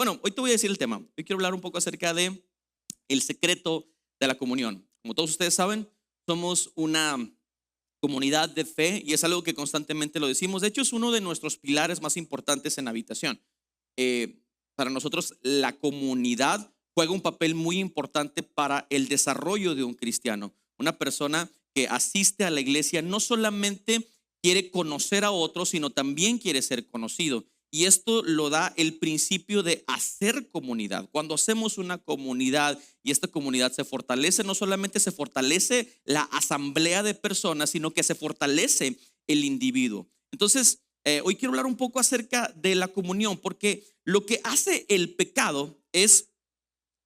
Bueno, hoy te voy a decir el tema. Hoy quiero hablar un poco acerca de el secreto de la comunión. Como todos ustedes saben, somos una comunidad de fe y es algo que constantemente lo decimos. De hecho, es uno de nuestros pilares más importantes en Habitación. Para nosotros, la comunidad juega un papel muy importante para el desarrollo de un cristiano. Una persona que asiste a la iglesia no solamente quiere conocer a otros, sino también quiere ser conocido. Y esto lo da el principio de hacer comunidad. Cuando hacemos una comunidad y esta comunidad se fortalece, no solamente se fortalece la asamblea de personas, sino que se fortalece el individuo. Entonces, hoy quiero hablar un poco acerca de la comunión, porque lo que hace el pecado es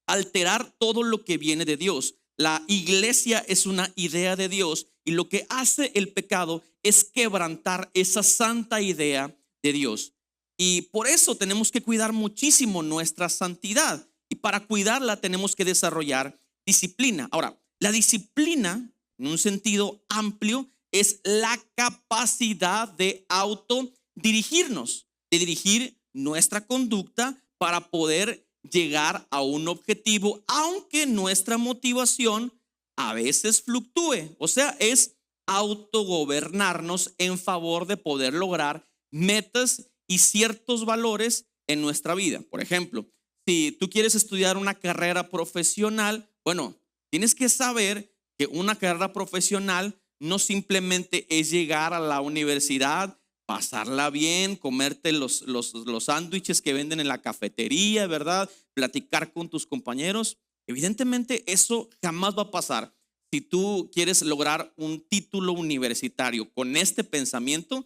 alterar todo lo que viene de Dios. La iglesia es una idea de Dios y lo que hace el pecado es quebrantar esa santa idea de Dios. Y por eso tenemos que cuidar muchísimo nuestra santidad. Y para cuidarla tenemos que desarrollar disciplina. Ahora, la disciplina, en un sentido amplio, es la capacidad de autodirigirnos, de dirigir nuestra conducta para poder llegar a un objetivo, aunque nuestra motivación a veces fluctúe. O sea, es autogobernarnos en favor de poder lograr metas y ciertos valores en nuestra vida. Por ejemplo, si tú quieres estudiar una carrera profesional, bueno, tienes que saber que una carrera profesional no simplemente es llegar a la universidad, pasarla bien, comerte los sándwiches que venden en la cafetería, ¿verdad? Platicar con tus compañeros. Evidentemente eso jamás va a pasar. Si tú quieres lograr un título universitario con este pensamiento,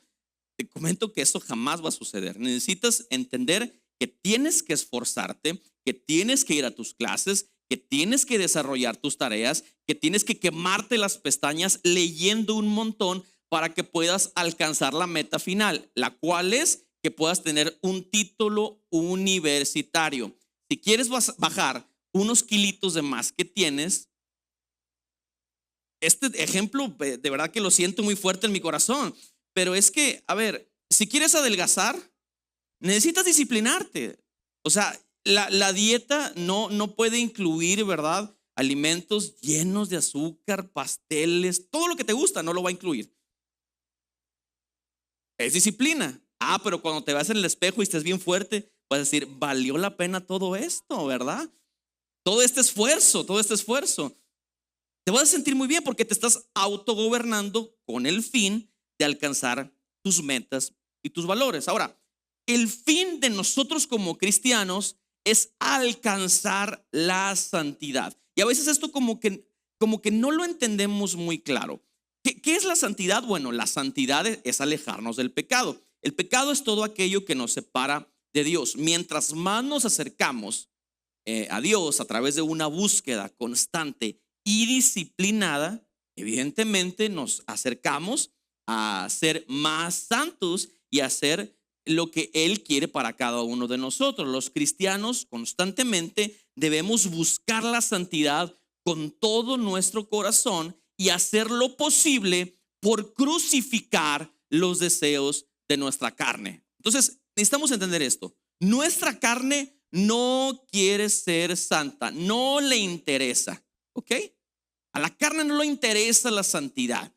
te comento que eso jamás va a suceder. Necesitas entender que tienes que esforzarte, que tienes que ir a tus clases, que tienes que desarrollar tus tareas, que tienes que quemarte las pestañas leyendo un montón para que puedas alcanzar la meta final, la cual es que puedas tener un título universitario. Si quieres bajar unos kilitos de más que tienes, este ejemplo de verdad que lo siento muy fuerte en mi corazón, pero es que, a ver, si quieres adelgazar, necesitas disciplinarte. O sea, la dieta no puede incluir, ¿verdad? Alimentos llenos de azúcar, pasteles, todo lo que te gusta no lo va a incluir. Es disciplina. Pero cuando te veas en el espejo y estés bien fuerte, vas a decir, valió la pena todo esto, ¿verdad? Todo este esfuerzo, todo este esfuerzo. Te vas a sentir muy bien porque te estás autogobernando con el fin de alcanzar tus metas y tus valores. Ahora, el fin de nosotros como cristianos es alcanzar la santidad. Y a veces esto como que no lo entendemos muy claro. ¿Qué es la santidad? Bueno, la santidad es alejarnos del pecado. El pecado es todo aquello que nos separa de Dios. Mientras más nos acercamos a Dios a través de una búsqueda constante y disciplinada, evidentemente nos acercamos a ser más santos y a hacer lo que Él quiere para cada uno de nosotros. Los cristianos constantemente debemos buscar la santidad con todo nuestro corazón y hacer lo posible por crucificar los deseos de nuestra carne. Entonces, necesitamos entender esto. Nuestra carne no quiere ser santa, no le interesa, ¿ok? A la carne no le interesa la santidad.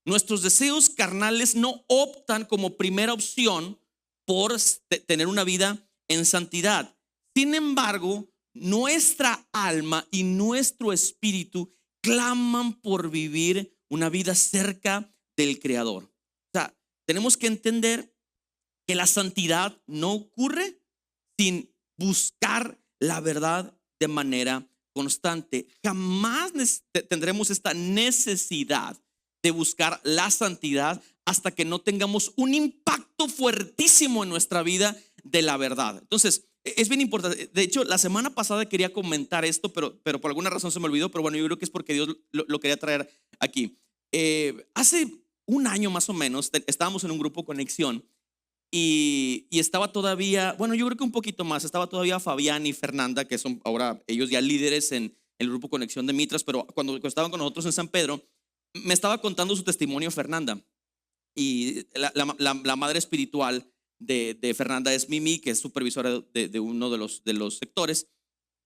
Nuestros deseos carnales no optan como primera opción por tener una vida en santidad. Sin embargo, nuestra alma y nuestro espíritu claman por vivir una vida cerca del Creador. O sea, tenemos que entender que la santidad no ocurre sin buscar la verdad de manera constante. Jamás tendremos esta necesidad de buscar la santidad hasta que no tengamos un impacto fuertísimo en nuestra vida de la verdad. Entonces, es bien importante. De hecho, la semana pasada quería comentar esto, pero por alguna razón se me olvidó. Pero bueno, yo creo que es porque Dios lo quería traer aquí. Hace un año más o menos estábamos en un grupo Conexión y estaba todavía, bueno, yo creo que un poquito más, estaba todavía Fabián y Fernanda, que son ahora ellos ya líderes en el grupo Conexión de Mitras, pero cuando estaban con nosotros en San Pedro, me estaba contando su testimonio Fernanda y la madre espiritual de Fernanda es Mimi, que es supervisora de uno de los sectores.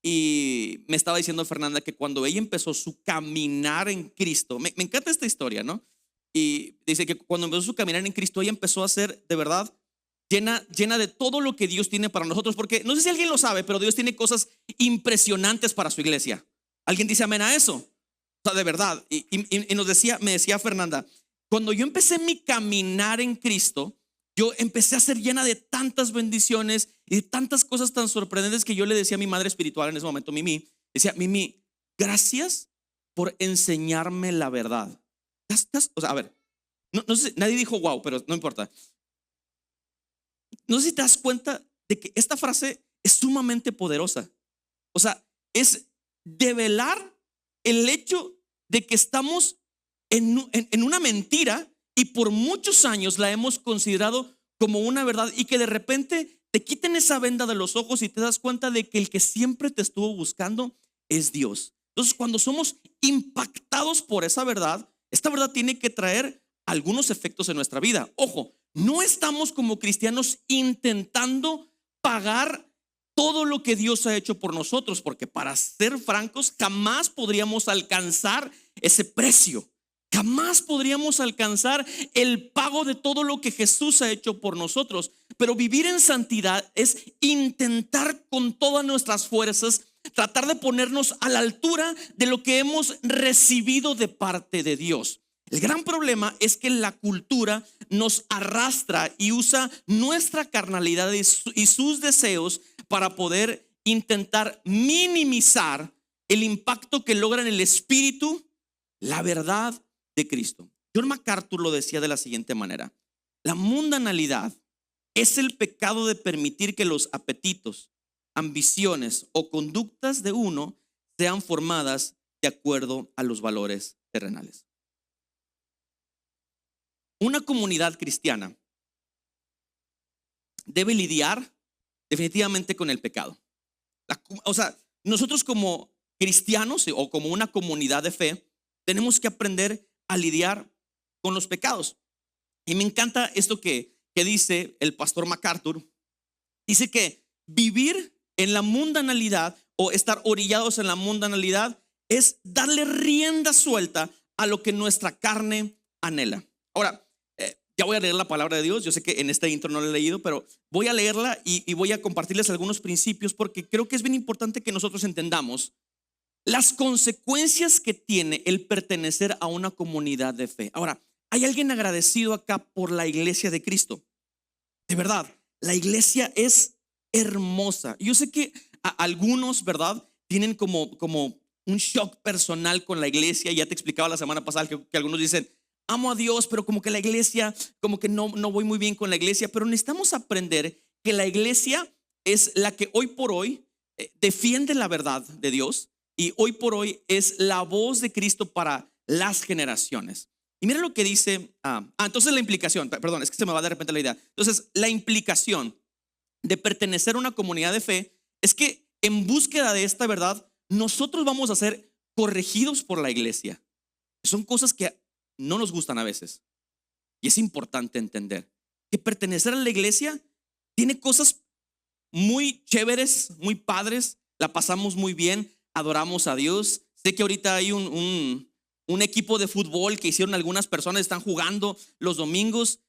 Y me estaba diciendo Fernanda que cuando ella empezó su caminar en Cristo, me encanta esta historia, ¿no? Y dice que cuando empezó su caminar en Cristo, ella empezó a ser de verdad llena de todo lo que Dios tiene para nosotros, porque no sé si alguien lo sabe, pero Dios tiene cosas impresionantes para su iglesia. ¿Alguien dice amén a eso? O sea, de verdad. Y me decía Fernanda, cuando yo empecé mi caminar en Cristo, yo empecé a ser llena de tantas bendiciones y de tantas cosas tan sorprendentes que yo le decía a mi madre espiritual en ese momento, Mimi, decía, Mimi, gracias por enseñarme la verdad. O sea, a ver, no sé, nadie dijo wow, pero no importa. No sé si te das cuenta de que esta frase es sumamente poderosa. O sea, es develar el hecho de que estamos en una mentira y por muchos años la hemos considerado como una verdad, y que de repente te quiten esa venda de los ojos y te das cuenta de que el que siempre te estuvo buscando es Dios. Entonces, cuando somos impactados por esa verdad, esta verdad tiene que traer algunos efectos en nuestra vida. Ojo, no estamos como cristianos intentando pagar todo lo que Dios ha hecho por nosotros, porque para ser francos, jamás podríamos alcanzar ese precio. Jamás podríamos alcanzar el pago de todo lo que Jesús ha hecho por nosotros. Pero vivir en santidad es intentar con todas nuestras fuerzas tratar de ponernos a la altura de lo que hemos recibido de parte de Dios. El gran problema es que la cultura nos arrastra y usa nuestra carnalidad y sus deseos para poder intentar minimizar el impacto que logra en el espíritu la verdad de Cristo. John MacArthur lo decía de la siguiente manera: la mundanalidad es el pecado de permitir que los apetitos, ambiciones o conductas de uno sean formadas de acuerdo a los valores terrenales. Una comunidad cristiana debe lidiar definitivamente con el pecado. O sea, nosotros como cristianos o como una comunidad de fe tenemos que aprender a lidiar con los pecados. Y me encanta esto que dice el pastor MacArthur. Dice que vivir en la mundanalidad o estar orillados en la mundanalidad es darle rienda suelta a lo que nuestra carne anhela. Ahora, ya voy a leer la palabra de Dios. Yo sé que en este intro no la he leído, pero voy a leerla y voy a compartirles algunos principios, porque creo que es bien importante que nosotros entendamos las consecuencias que tiene el pertenecer a una comunidad de fe. Ahora, ¿hay alguien agradecido acá por la iglesia de Cristo? De verdad, la iglesia es hermosa. Yo sé que algunos, ¿verdad?, tienen como un shock personal con la iglesia. Ya te explicaba la semana pasada que algunos dicen, amo a Dios, pero como que la iglesia, como que no voy muy bien con la iglesia. Pero necesitamos aprender que la iglesia es la que hoy por hoy defiende la verdad de Dios, y hoy por hoy es la voz de Cristo para las generaciones. Y mira lo que dice, entonces la implicación, perdón, es que se me va de repente la idea. Entonces, la implicación de pertenecer a una comunidad de fe es que en búsqueda de esta verdad, nosotros vamos a ser corregidos por la iglesia. Son cosas que no nos gustan a veces. Y es importante entender que pertenecer a la iglesia tiene cosas muy chéveres, muy padres. La pasamos muy bien, adoramos a Dios. Sé que ahorita hay un equipo de fútbol que hicieron algunas personas, están jugando los domingos.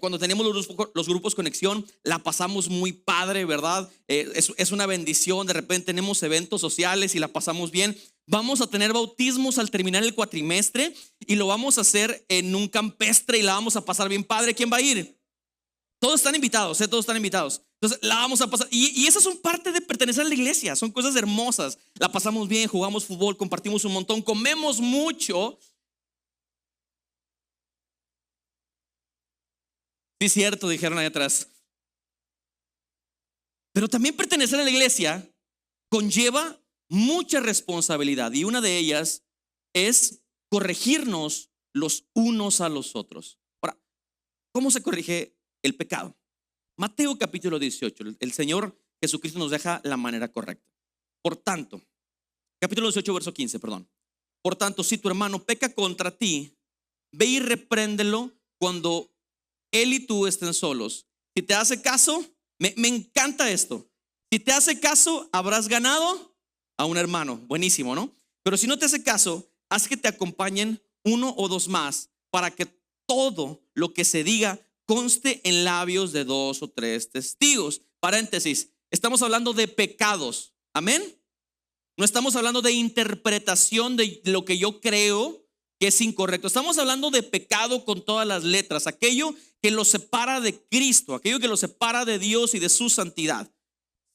Cuando tenemos los grupos conexión, la pasamos muy padre, ¿verdad? Es una bendición. De repente tenemos eventos sociales y la pasamos bien. Vamos a tener bautismos al terminar el cuatrimestre y lo vamos a hacer en un campestre y la vamos a pasar bien padre. ¿Quién va a ir? Todos están invitados, todos están invitados. Entonces la vamos a pasar, y esas son parte de pertenecer a la iglesia. Son cosas hermosas. La pasamos bien, jugamos fútbol, compartimos un montón, comemos mucho. Sí, cierto, dijeron ahí atrás. Pero también pertenecer a la iglesia conlleva mucha responsabilidad, y una de ellas es corregirnos los unos a los otros. Ahora, ¿cómo se corrige el pecado? Mateo capítulo 18, el Señor Jesucristo nos deja la manera correcta. Por tanto, capítulo 18, verso 15, perdón. Por tanto, si tu hermano peca contra ti, ve y repréndelo cuando él y tú estén solos, Si te hace caso, me encanta esto. Si te hace caso, habrás ganado a un hermano. Buenísimo, ¿no? Pero si no te hace caso, haz que te acompañen uno o dos más para que todo lo que se diga conste en labios de dos o tres testigos. Paréntesis, estamos hablando de pecados. Amén. No estamos hablando de interpretación de lo que yo creo que es incorrecto. Estamos hablando de pecado con todas las letras, aquello que lo separa de Cristo, aquello que lo separa de Dios y de su santidad.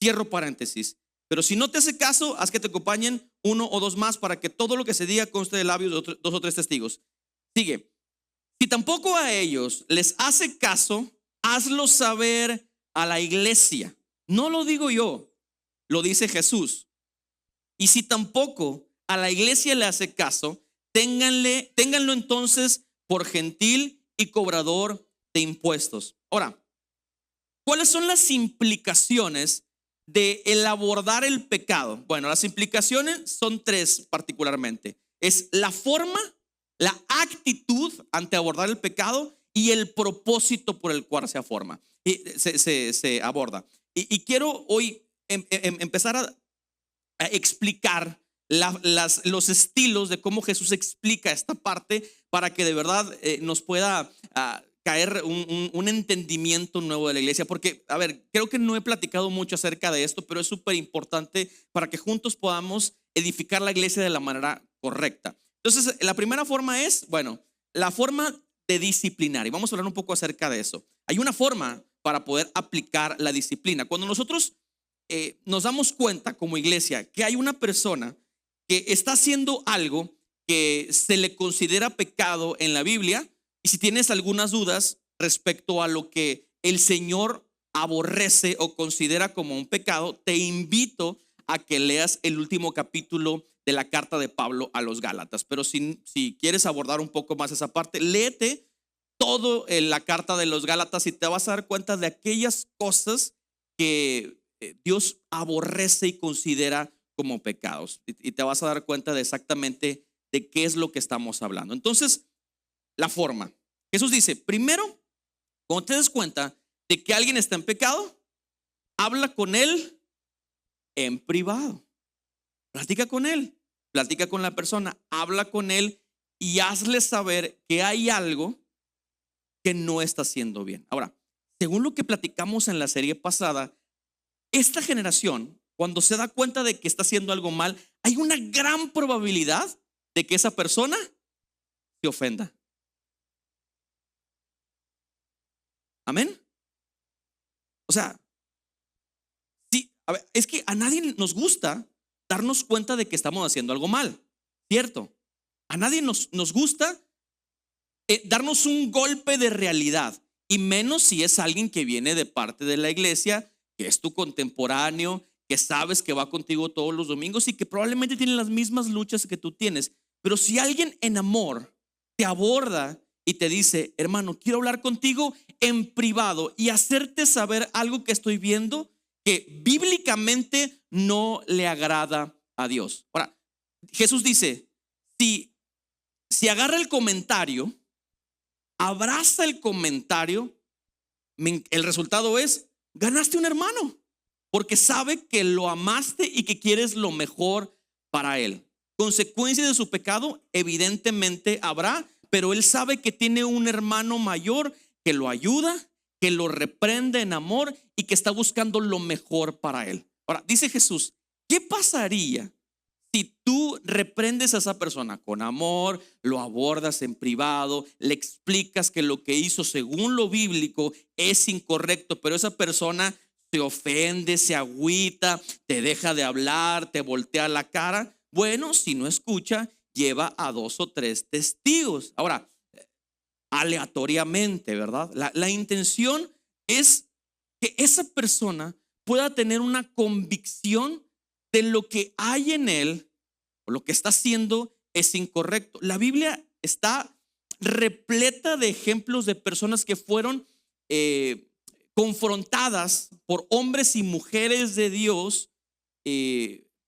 Cierro paréntesis. Pero si no te hace caso, haz que te acompañen uno o dos más para que todo lo que se diga conste de labios de dos o tres testigos. Sigue. Si tampoco a ellos les hace caso, hazlo saber a la iglesia. No lo digo yo, lo dice Jesús. Y si tampoco a la iglesia le hace caso, ténganlo entonces por gentil y cobrador de impuestos. Ahora, ¿cuáles son las implicaciones de el abordar el pecado? Bueno, las implicaciones son tres particularmente. Es la forma, la actitud ante abordar el pecado y el propósito por el cual se se aborda. Y quiero hoy empezar a explicar los estilos de cómo Jesús explica esta parte para que de verdad nos pueda caer un entendimiento nuevo de la iglesia. Porque, a ver, creo que no he platicado mucho acerca de esto, pero es súper importante para que juntos podamos edificar la iglesia de la manera correcta. Entonces, la primera forma es, bueno, la forma de disciplinar. Y vamos a hablar un poco acerca de eso. Hay una forma para poder aplicar la disciplina. Cuando nosotros nos damos cuenta como iglesia que hay una persona que está haciendo algo que se le considera pecado en la Biblia, y si tienes algunas dudas respecto a lo que el Señor aborrece o considera como un pecado, te invito a que leas el último capítulo de la carta de Pablo a los Gálatas. Pero si quieres abordar un poco más esa parte, léete todo en la carta de los Gálatas y te vas a dar cuenta de aquellas cosas que Dios aborrece y considera como pecados, y te vas a dar cuenta de exactamente de qué es lo que estamos hablando. Entonces, la forma. Jesús dice, primero, cuando te des cuenta de que alguien está en pecado, habla con él en privado. Platica con él, platica con la persona, habla con él y hazle saber que hay algo que no está haciendo bien. Ahora, según lo que platicamos en la serie pasada, esta generación, cuando se da cuenta de que está haciendo algo mal, hay una gran probabilidad de que esa persona se ofenda. Amén. O sea, sí, a ver, es que a nadie nos gusta darnos cuenta de que estamos haciendo algo mal, ¿cierto? A nadie nos gusta darnos un golpe de realidad, y menos si es alguien que viene de parte de la iglesia, que es tu contemporáneo, que sabes que va contigo todos los domingos y que probablemente tiene las mismas luchas que tú tienes. Pero si alguien en amor te aborda y te dice, hermano, quiero hablar contigo en privado y hacerte saber algo que estoy viendo que bíblicamente no le agrada a Dios. Ahora, Jesús dice, si agarra el comentario, abraza el comentario, el resultado es, ganaste un hermano, porque sabe que lo amaste y que quieres lo mejor para él. Consecuencia de su pecado, evidentemente habrá, pero él sabe que tiene un hermano mayor que lo ayuda, que lo reprende en amor y que está buscando lo mejor para él. Ahora, dice Jesús, ¿qué pasaría si tú reprendes a esa persona con amor, lo abordas en privado, le explicas que lo que hizo según lo bíblico es incorrecto, pero esa persona se ofende, se agüita, te deja de hablar, te voltea la cara? Bueno, si no escucha, lleva a dos o tres testigos. Ahora, aleatoriamente, ¿verdad? La intención es que esa persona pueda tener una convicción de lo que hay en él o lo que está haciendo es incorrecto. La Biblia está repleta de ejemplos de personas que fueron confrontadas por hombres y mujeres de Dios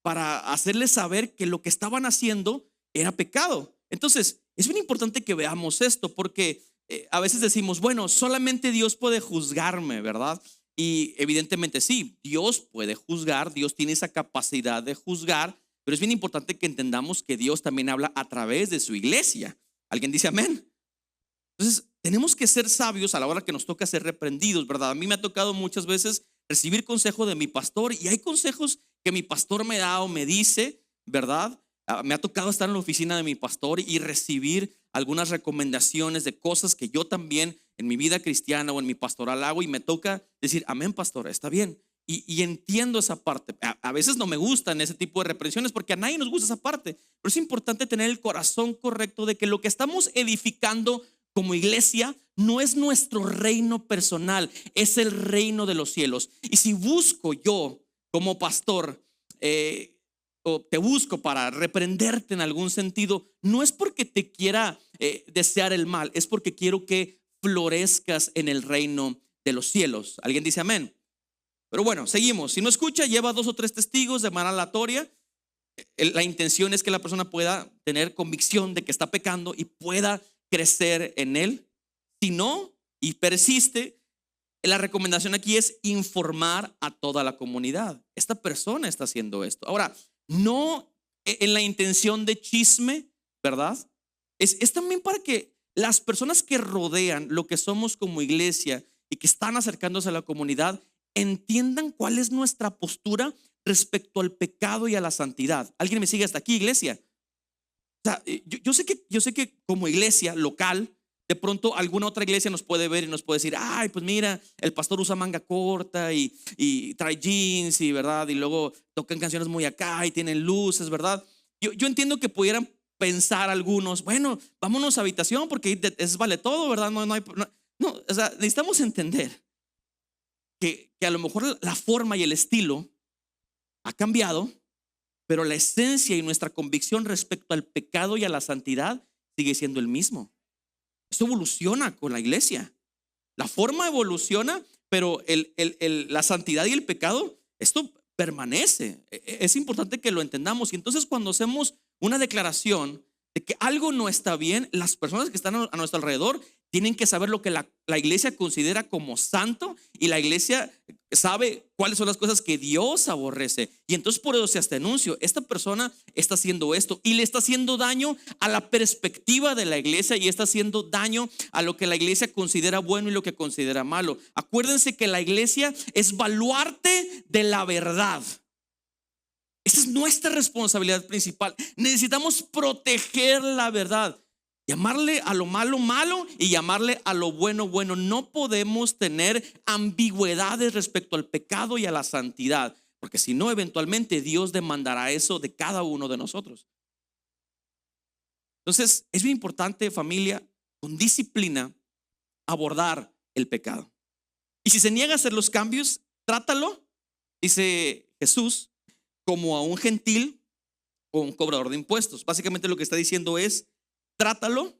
para hacerles saber que lo que estaban haciendo era pecado. Entonces, es bien importante que veamos esto, porque a veces decimos, bueno, solamente Dios puede juzgarme, ¿verdad? Y evidentemente sí, Dios puede juzgar, Dios tiene esa capacidad de juzgar, pero es bien importante que entendamos que Dios también habla a través de su iglesia. ¿Alguien dice amén? Entonces, tenemos que ser sabios a la hora que nos toca ser reprendidos, ¿verdad? A mí me ha tocado muchas veces recibir consejo de mi pastor y hay consejos que mi pastor me da o me dice, ¿verdad? Me ha tocado estar en la oficina de mi pastor y recibir algunas recomendaciones de cosas que yo también en mi vida cristiana o en mi pastoral hago y me toca decir, amén, pastor, está bien. Y entiendo esa parte. A veces no me gustan ese tipo de reprensiones porque a nadie nos gusta esa parte, pero es importante tener el corazón correcto de que lo que estamos edificando como iglesia no es nuestro reino personal, es el reino de los cielos. Y si busco yo como pastor, o te busco para reprenderte en algún sentido, no es porque te quiera desear el mal, es porque quiero que florezcas en el reino de los cielos. ¿Alguien dice amén? Pero bueno, seguimos. Si no escucha, lleva 2 o 3 testigos de manera aleatoria. La intención es que la persona pueda tener convicción de que está pecando y pueda crecer en él. Si no y persiste, la recomendación aquí es informar a toda la comunidad. Esta persona está haciendo esto. Ahora, no en la intención de chisme, ¿verdad? Es también para que las personas que rodean lo que somos como iglesia y que están acercándose a la comunidad entiendan cuál es nuestra postura respecto al pecado y a la santidad. ¿Alguien me sigue hasta aquí, iglesia? O sea, yo sé que como iglesia local, de pronto alguna otra iglesia nos puede ver y nos puede decir, ay, pues mira, el pastor usa manga corta y trae jeans y verdad, y luego tocan canciones muy acá y tienen luces, ¿verdad? Yo entiendo que pudieran pensar algunos, bueno, vámonos a habitación porque es vale todo, ¿verdad? No, o sea, necesitamos entender que a lo mejor la forma y el estilo ha cambiado, pero la esencia y nuestra convicción respecto al pecado y a la santidad sigue siendo el mismo. Esto evoluciona con la iglesia. La forma evoluciona, pero la santidad y el pecado, esto permanece. Es importante que lo entendamos. Y entonces cuando hacemos una declaración de que algo no está bien, las personas que están a nuestro alrededor tienen que saber lo que la iglesia considera como santo y la iglesia sabe cuáles son las cosas que Dios aborrece. Y entonces por eso se hace anuncio, esta persona está haciendo esto y le está haciendo daño a la perspectiva de la iglesia y está haciendo daño a lo que la iglesia considera bueno y lo que considera malo. Acuérdense que la iglesia es baluarte de la verdad. Esa es nuestra responsabilidad principal. Necesitamos proteger la verdad. Llamarle a lo malo malo y llamarle a lo bueno bueno. No podemos tener ambigüedades respecto al pecado y a la santidad, porque si no, eventualmente Dios demandará eso de cada uno de nosotros. Entonces, es bien importante, familia, con disciplina abordar el pecado. Y si se niega a hacer los cambios, trátalo, dice Jesús, como a un gentil o un cobrador de impuestos. Básicamente lo que está diciendo es, trátalo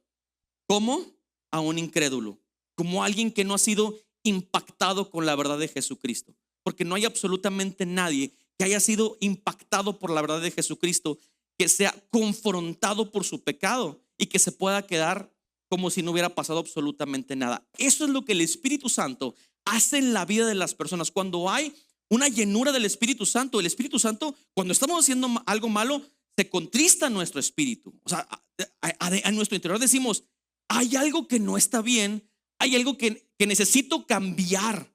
como a un incrédulo, como alguien que no ha sido impactado con la verdad de Jesucristo, porque no hay absolutamente nadie que haya sido impactado por la verdad de Jesucristo, que sea confrontado por su pecado y que se pueda quedar como si no hubiera pasado absolutamente nada. Eso es lo que el Espíritu Santo hace en la vida de las personas. Cuando hay una llenura del Espíritu Santo, el Espíritu Santo, cuando estamos haciendo algo malo, se contrista nuestro espíritu. O sea, a nuestro interior decimos, hay algo que no está bien, hay algo que necesito cambiar.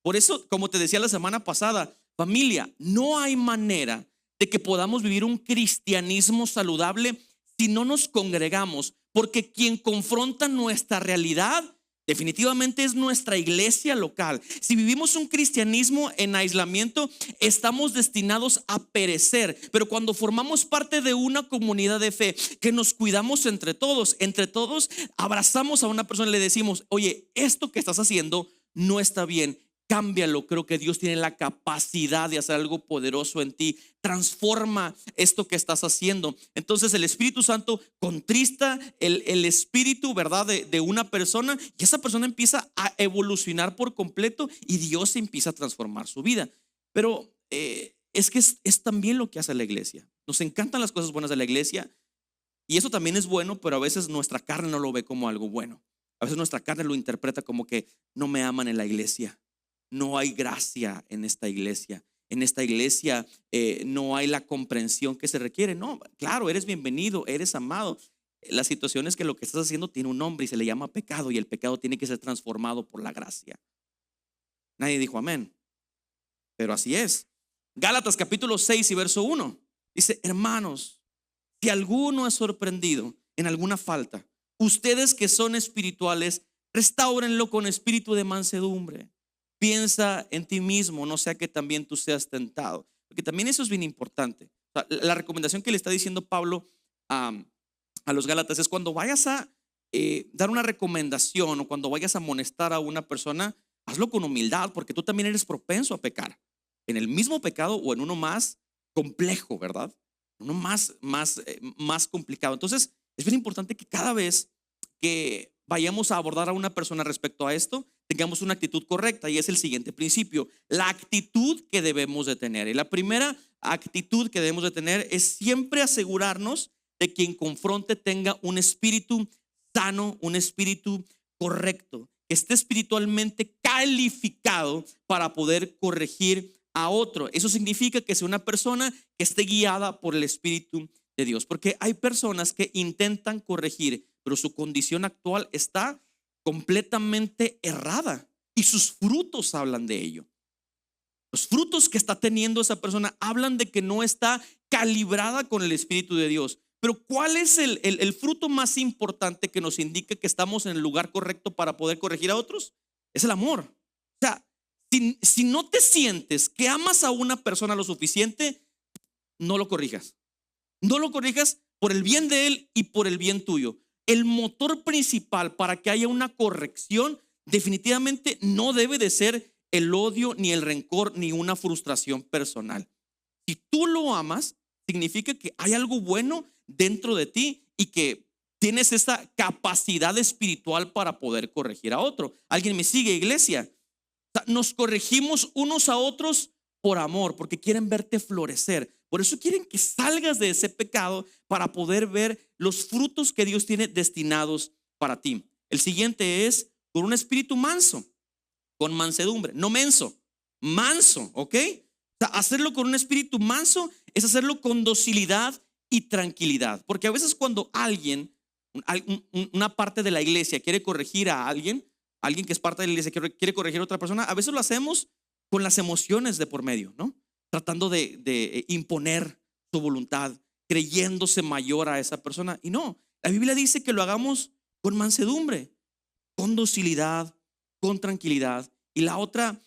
Por eso, como te decía la semana pasada, familia, no hay manera de que podamos vivir un cristianismo saludable si no nos congregamos, porque quien confronta nuestra realidad definitivamente es nuestra iglesia local. Si vivimos un cristianismo en aislamiento, estamos destinados a perecer. Pero cuando formamos parte de una comunidad de fe, que nos cuidamos entre todos abrazamos a una persona y le decimos, oye, esto que estás haciendo no está bien. Cámbialo. Creo que Dios tiene la capacidad de hacer algo poderoso en ti. Transforma esto que estás haciendo. Entonces el Espíritu Santo contrista el espíritu, ¿verdad? De una persona, y esa persona empieza a evolucionar por completo y Dios empieza a transformar su vida. Pero es que es también lo que hace la iglesia. Nos encantan las cosas buenas de la iglesia y eso también es bueno, pero a veces nuestra carne no lo ve como algo bueno. A veces nuestra carne lo interpreta como que no me aman en la iglesia, no hay gracia en esta iglesia. En esta iglesia no hay la comprensión que se requiere. No, claro, eres bienvenido, eres amado. La situación es que lo que estás haciendo tiene un nombre y se le llama pecado, y el pecado tiene que ser transformado por la gracia. Nadie dijo amén, pero así es. Gálatas capítulo 6 y verso 1 dice: hermanos, si alguno es sorprendido en alguna falta, ustedes que son espirituales, restáurenlo con espíritu de mansedumbre. Piensa en ti mismo, no sea que también tú seas tentado. Porque también eso es bien importante. O sea, la recomendación que le está diciendo Pablo a los Gálatas es: cuando vayas a dar una recomendación o cuando vayas a amonestar a una persona, hazlo con humildad, porque tú también eres propenso a pecar en el mismo pecado o en uno más complejo, ¿verdad? Uno más complicado. Entonces es bien importante que cada vez que vayamos a abordar a una persona respecto a esto, tengamos una actitud correcta, y es el siguiente principio: la actitud que debemos de tener. Y la primera actitud que debemos de tener es siempre asegurarnos de quien confronte tenga un espíritu sano, un espíritu correcto, que esté espiritualmente calificado para poder corregir a otro. Eso significa que sea una persona que esté guiada por el Espíritu de Dios, porque hay personas que intentan corregir, pero su condición actual está completamente errada y sus frutos hablan de ello. Los frutos que está teniendo esa persona hablan de que no está calibrada con el Espíritu de Dios. Pero ¿cuál es el fruto más importante que nos indica que estamos en el lugar correcto para poder corregir a otros? Es el amor. O sea, si no te sientes que amas a una persona lo suficiente, no lo corrijas. No lo corrijas por el bien de él y por el bien tuyo. El motor principal para que haya una corrección definitivamente no debe de ser el odio, ni el rencor, ni una frustración personal. Si tú lo amas, significa que hay algo bueno dentro de ti y que tienes esa capacidad espiritual para poder corregir a otro. ¿Alguien me sigue, iglesia? O sea, nos corregimos unos a otros por amor, porque quieren verte florecer. Por eso quieren que salgas de ese pecado para poder ver los frutos que Dios tiene destinados para ti. El siguiente es con un espíritu manso, con mansedumbre, no menso, manso, ¿ok? O sea, hacerlo con un espíritu manso es hacerlo con docilidad y tranquilidad. Porque a veces cuando alguien, una parte de la iglesia quiere corregir a alguien que es parte de la iglesia quiere corregir a otra persona, a veces lo hacemos con las emociones de por medio, ¿no? Tratando de imponer su voluntad, creyéndose mayor a esa persona. Y no, la Biblia dice que lo hagamos con mansedumbre, con docilidad, con tranquilidad. Y la otra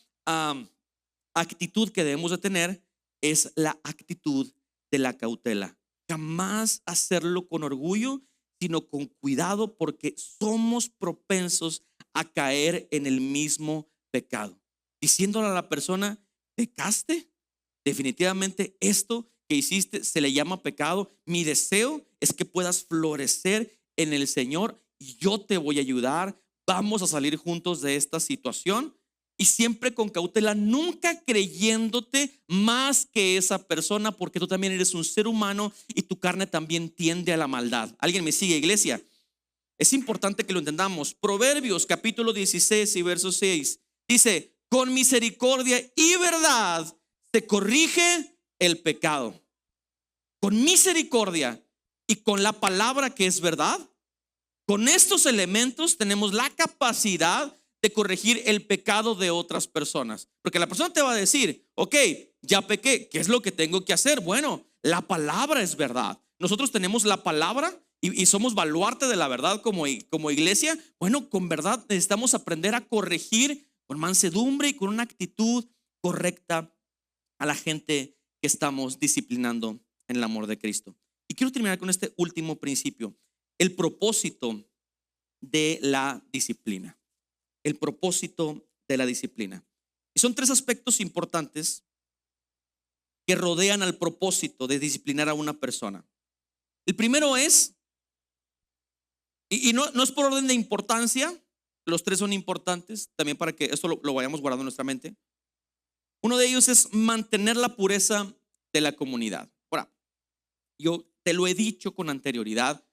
actitud que debemos de tener es la actitud de la cautela. Jamás hacerlo con orgullo, sino con cuidado, porque somos propensos a caer en el mismo pecado. Diciéndole a la persona: ¿pecaste? Definitivamente esto que hiciste se le llama pecado. Mi deseo es que puedas florecer en el Señor y yo te voy a ayudar. Vamos a salir juntos de esta situación, y siempre con cautela, nunca creyéndote más que esa persona, porque tú también eres un ser humano y tu carne también tiende a la maldad. ¿Alguien me sigue, iglesia? Es importante que lo entendamos. Proverbios capítulo 16 y verso 6 dice: con misericordia y verdad se corrige el pecado. Con misericordia y con la palabra que es verdad, con estos elementos tenemos la capacidad de corregir el pecado de otras personas. Porque la persona te va a decir: ok, ya pequé, ¿qué es lo que tengo que hacer? Bueno, la palabra es verdad. Nosotros tenemos la palabra y somos baluarte de la verdad como iglesia. Bueno, con verdad necesitamos aprender a corregir con mansedumbre y con una actitud correcta a la gente que estamos disciplinando en el amor de Cristo. Y quiero terminar con este último principio: el propósito de la disciplina. El propósito de la disciplina. Y son tres aspectos importantes que rodean al propósito de disciplinar a una persona. El primero es, y no es por orden de importancia, los tres son importantes también para que esto lo vayamos guardando en nuestra mente. Uno de ellos es mantener la pureza de la comunidad. Ahora, yo te lo he dicho con anterioridad: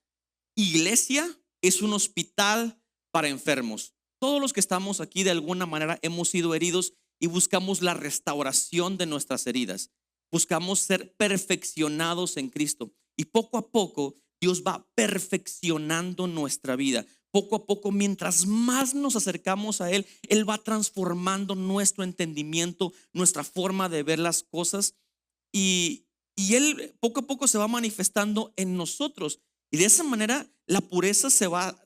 iglesia es un hospital para enfermos. Todos los que estamos aquí de alguna manera hemos sido heridos y buscamos la restauración de nuestras heridas. Buscamos ser perfeccionados en Cristo. Y poco a poco Dios va perfeccionando nuestra vida. Poco a poco, mientras más nos acercamos a Él, Él va transformando nuestro entendimiento, nuestra forma de ver las cosas. Y Él poco a poco se va manifestando en nosotros. Y de esa manera la pureza se va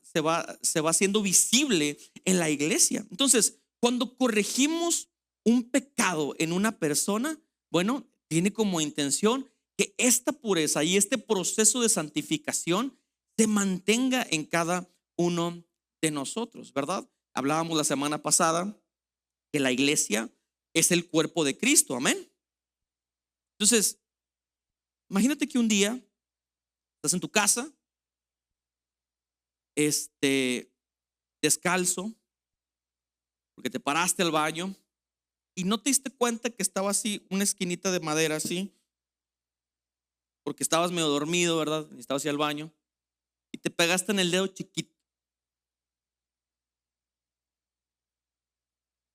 haciendo visible en la iglesia. Entonces, cuando corregimos un pecado en una persona, bueno, tiene como intención que esta pureza y este proceso de santificación se mantenga en cada uno de nosotros, ¿verdad? Hablábamos la semana pasada que la iglesia es el cuerpo de Cristo, amén. Entonces, imagínate que un día estás en tu casa, descalzo, porque te paraste al baño y no te diste cuenta que estaba así, una esquinita de madera así, porque estabas medio dormido, ¿verdad? Y estabas así al baño y te pegaste en el dedo chiquito.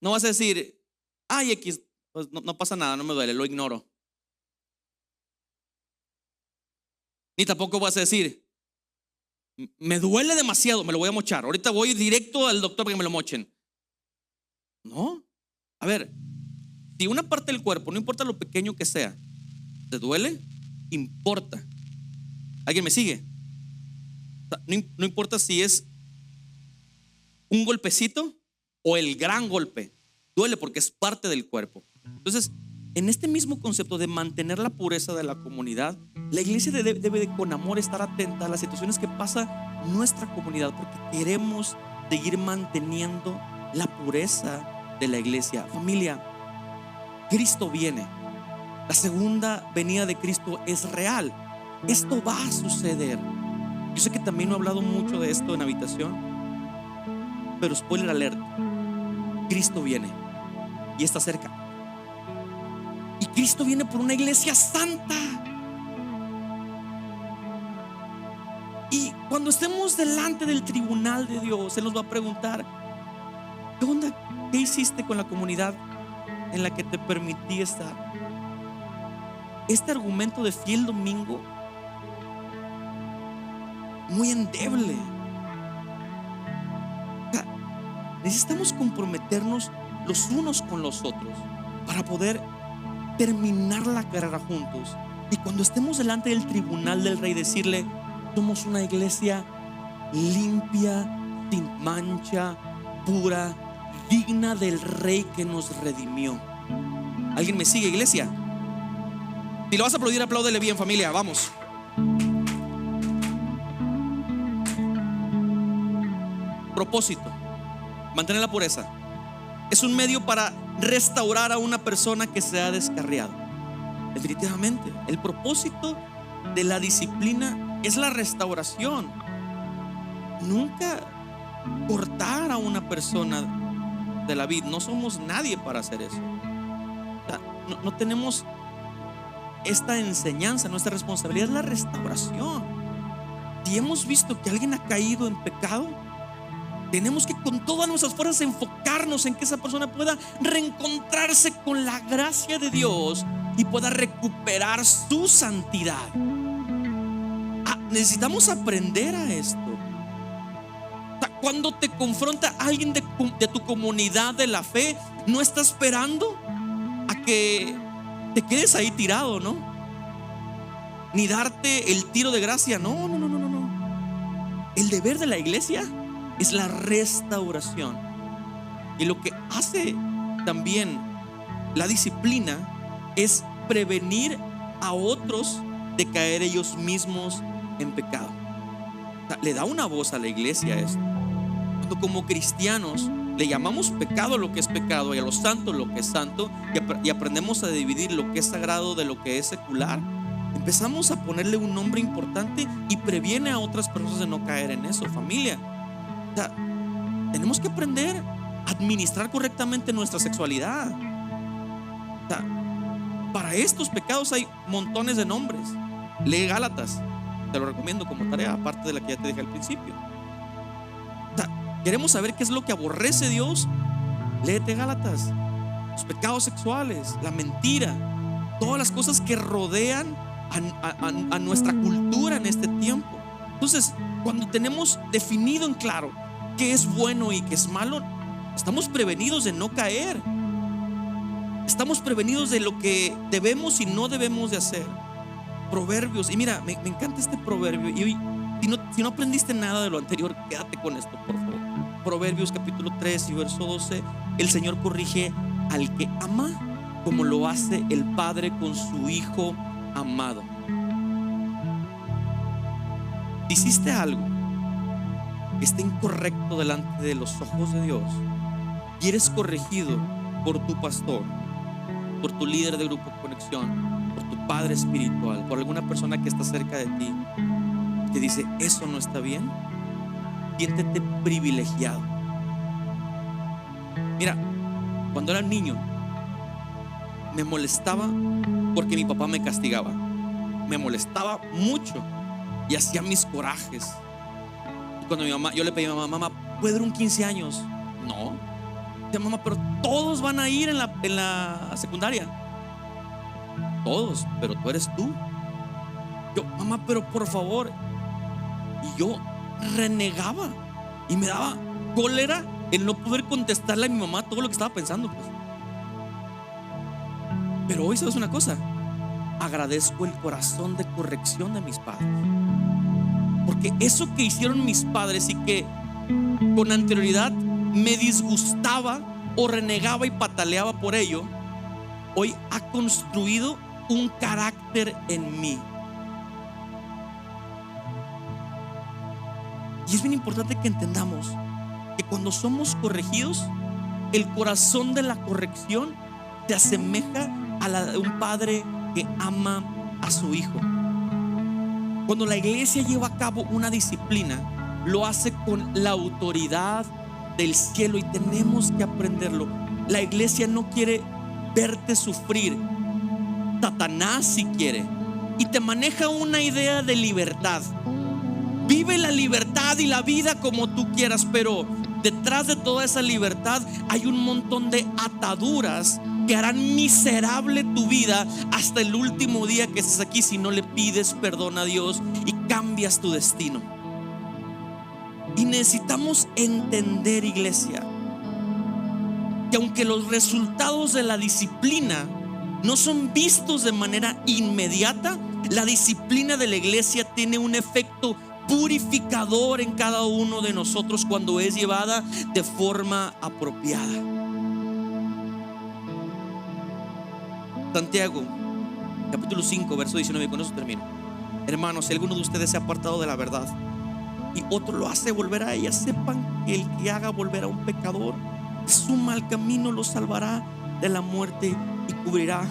No vas a decir, ay, X, pues no pasa nada, no me duele, lo ignoro. Ni tampoco vas a decir, me duele demasiado, me lo voy a mochar. Ahorita voy directo al doctor para que me lo mochen. No. A ver, si una parte del cuerpo, no importa lo pequeño que sea, te duele, importa. ¿Alguien me sigue? No importa si es un golpecito o el gran golpe, duele porque es parte del cuerpo. Entonces, en este mismo concepto de mantener la pureza de la comunidad, la iglesia debe de con amor estar atenta a las situaciones que pasa en nuestra comunidad, porque queremos seguir manteniendo la pureza de la iglesia. Familia, Cristo viene. La segunda venida de Cristo es real. Esto va a suceder. Yo sé que también no he hablado mucho de esto en habitación, pero spoiler alert, Cristo viene y está cerca. Y Cristo viene por una iglesia santa. Y cuando estemos delante del tribunal de Dios, Él nos va a preguntar, ¿qué onda? ¿Qué hiciste con la comunidad en la que te permití estar? Este argumento de fiel domingo, muy endeble. Necesitamos comprometernos los unos con los otros para poder terminar la carrera juntos. Y cuando estemos delante del tribunal del Rey, decirle, somos una iglesia limpia, sin mancha, pura, digna del Rey que nos redimió. ¿Alguien me sigue, iglesia? Si lo vas a aplaudir, apláudele bien, familia, vamos. Propósito: mantener la pureza. Es un medio para restaurar a una persona que se ha descarriado. Definitivamente, el propósito de la disciplina es la restauración. Nunca cortar a una persona de la vida. No somos nadie para hacer eso. O sea, no tenemos esta enseñanza. Nuestra responsabilidad es la restauración. Si hemos visto que alguien ha caído en pecado, tenemos que con todas nuestras fuerzas enfocarnos en que esa persona pueda reencontrarse con la gracia de Dios y pueda recuperar su santidad. Necesitamos aprender a esto. O sea, cuando te confronta alguien de tu comunidad de la fe, no está esperando a que te quedes ahí tirado, ¿no? Ni darte el tiro de gracia. No. El deber de la iglesia es la restauración. Y lo que hace también la disciplina es prevenir a otros de caer ellos mismos en pecado. O sea, le da una voz a la iglesia esto. Cuando como cristianos le llamamos pecado a lo que es pecado y a lo santo lo que es santo, y aprendemos a dividir lo que es sagrado de lo que es secular, empezamos a ponerle un nombre importante y previene a otras personas de no caer en eso, familia. O sea, tenemos que aprender a administrar correctamente nuestra sexualidad. O sea, para estos pecados hay montones de nombres. Lee Gálatas, te lo recomiendo como tarea, aparte de la que ya te dije al principio. O sea, Queremos saber qué es lo que aborrece Dios. Léete Gálatas. Los pecados sexuales, la mentira, todas las cosas que rodean a nuestra cultura en este tiempo. Entonces, cuando tenemos definido en claro qué es bueno y qué es malo, estamos prevenidos de no caer. Estamos prevenidos de lo que debemos y no debemos de hacer. Proverbios, y mira, me encanta este proverbio. Y hoy, si no aprendiste nada de lo anterior, quédate con esto, por favor. Proverbios capítulo 3 y verso 12. El Señor corrige al que ama como lo hace el padre con su hijo amado. Si hiciste algo que está incorrecto delante de los ojos de Dios y eres corregido por tu pastor, por tu líder de grupo Conexión, por tu padre espiritual, por alguna persona que está cerca de ti, que dice eso no está bien, siéntete privilegiado. Mira, cuando era niño me molestaba porque mi papá me castigaba. Me molestaba mucho y hacía mis corajes. Y cuando yo le pedí a mi mamá, mamá, ¿puedo ir un 15 años? No. Dice, mamá, pero todos van a ir en la secundaria. Todos, pero tú eres tú. Yo, mamá, pero por favor. Y yo renegaba y me daba cólera el no poder contestarle a mi mamá todo lo que estaba pensando, pues. Pero hoy, ¿sabes una cosa? Agradezco el corazón de corrección de mis padres, porque eso que hicieron mis padres y que con anterioridad me disgustaba o renegaba y pataleaba por ello, hoy ha construido un carácter en mí. Y es bien importante que entendamos que cuando somos corregidos, el corazón de la corrección se asemeja a la de un padre que ama a su hijo. Cuando la iglesia lleva a cabo una disciplina, lo hace con la autoridad del cielo, y tenemos que aprenderlo. La iglesia no quiere verte sufrir. Satanás sí quiere, y te maneja una idea de libertad. Vive la libertad y la vida como tú quieras, pero detrás de toda esa libertad hay un montón de ataduras que harán miserable tu vida hasta el último día que estés aquí, si no le pides perdón a Dios y cambias tu destino. Y necesitamos entender, iglesia, que aunque los resultados de la disciplina no son vistos de manera inmediata, la disciplina de la iglesia tiene un efecto purificador en cada uno de nosotros cuando es llevada de forma apropiada. Santiago capítulo 5 verso 19, con eso termino. Hermanos, si alguno de ustedes se ha apartado de la verdad y otro lo hace volver a ella, sepan que el que haga volver a un pecador de su mal camino lo salvará de la muerte y cubrirá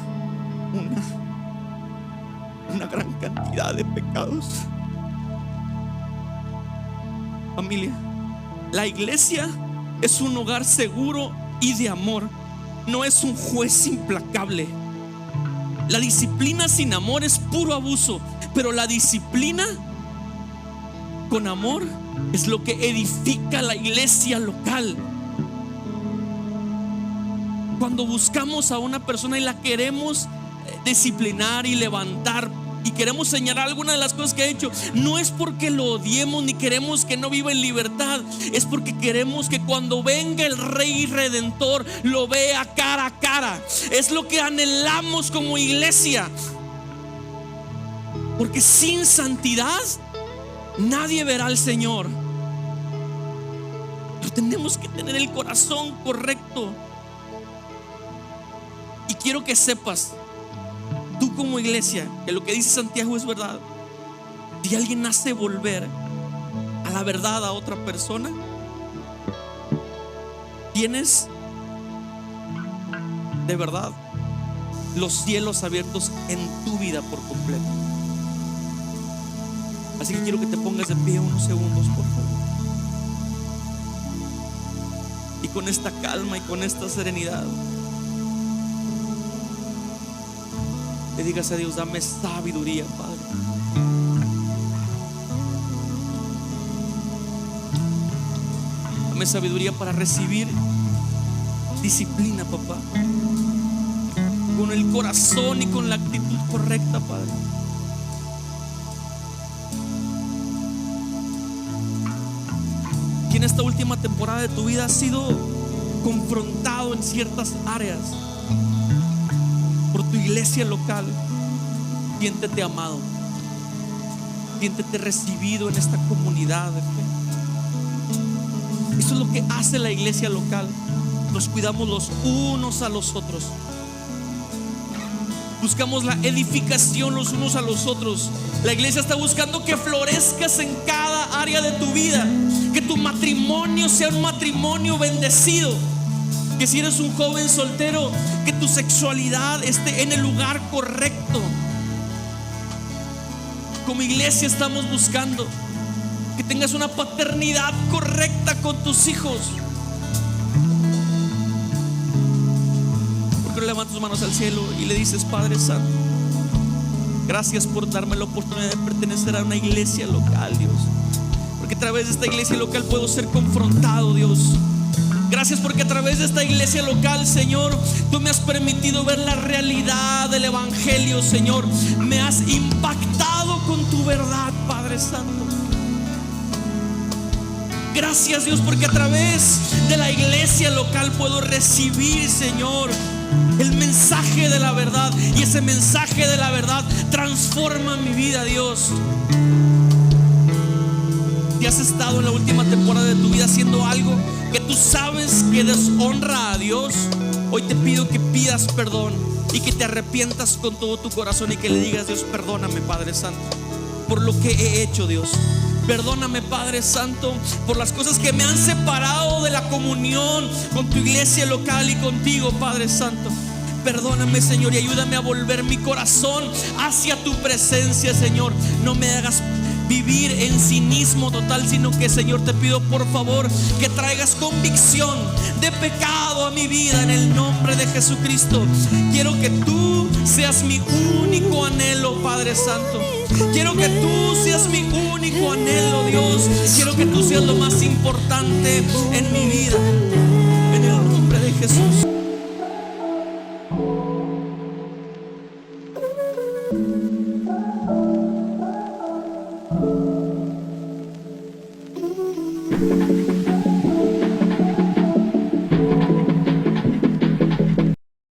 una gran cantidad de pecados. Familia, la iglesia es un hogar seguro y de amor, no es un juez implacable. La disciplina sin amor es puro abuso, pero la disciplina con amor es lo que edifica la iglesia local. Cuando buscamos a una persona y la queremos disciplinar y levantar y queremos señalar alguna de las cosas que ha hecho, no es porque lo odiemos ni queremos que no viva en libertad, es porque queremos que cuando venga el Rey Redentor lo vea cara a cara. Es lo que anhelamos como iglesia, porque sin santidad nadie verá al Señor. Pero tenemos que tener el corazón correcto. Y quiero que sepas, tú como iglesia, que lo que dice Santiago es verdad. Si alguien hace volver a la verdad a otra persona, tienes de verdad los cielos abiertos en tu vida por completo. Así que quiero que te pongas de pie unos segundos, por favor, y con esta calma y con esta serenidad le digas a Dios: dame sabiduría, Padre. Dame Dame sabiduría para recibir disciplina, papá, con el corazón y con la actitud correcta, Padre. Que en esta última temporada de tu vida has sido confrontado en ciertas áreas por tu iglesia local. Siéntete amado, siéntete recibido en esta comunidad de fe. Eso es lo que hace la iglesia local. Nos cuidamos los unos a los otros, buscamos la edificación los unos a los otros. La iglesia está buscando que florezcas en cada área de tu vida, que tu matrimonio sea un matrimonio bendecido, que si eres un joven soltero, que tu sexualidad esté en el lugar correcto. Como iglesia estamos buscando que tengas una paternidad correcta con tus hijos. Porque no levantas tus manos al cielo y le dices: Padre Santo, gracias por darme la oportunidad de pertenecer a una iglesia local, Dios, porque a través de esta iglesia local puedo ser confrontado, Dios. Gracias porque a través de esta iglesia local, Señor, tú me has permitido ver la realidad del evangelio, Señor. Me has impactado con tu verdad, Padre Santo. Gracias, Dios, porque a través de la iglesia local puedo recibir, Señor, el mensaje de la verdad. Y ese mensaje de la verdad transforma mi vida, Dios. Si has estado en la última temporada de tu vida haciendo algo que tú sabes que deshonra a Dios, hoy te pido que pidas perdón y que te arrepientas con todo tu corazón y que le digas: Dios, perdóname, Padre Santo, por lo que he hecho, Dios. Perdóname, Padre Santo, por las cosas que me han separado de la comunión con tu iglesia local y contigo, Padre Santo. Perdóname, Señor, y ayúdame a volver mi corazón hacia tu presencia, Señor. No me hagas vivir en cinismo total, sino que, Señor, te pido por favor que traigas convicción de pecado a mi vida en el nombre de Jesucristo. Quiero que tú seas mi único anhelo, Padre Santo. Quiero que tú seas mi único anhelo, Dios. Quiero que tú seas lo más importante en mi vida, en el nombre de Jesús.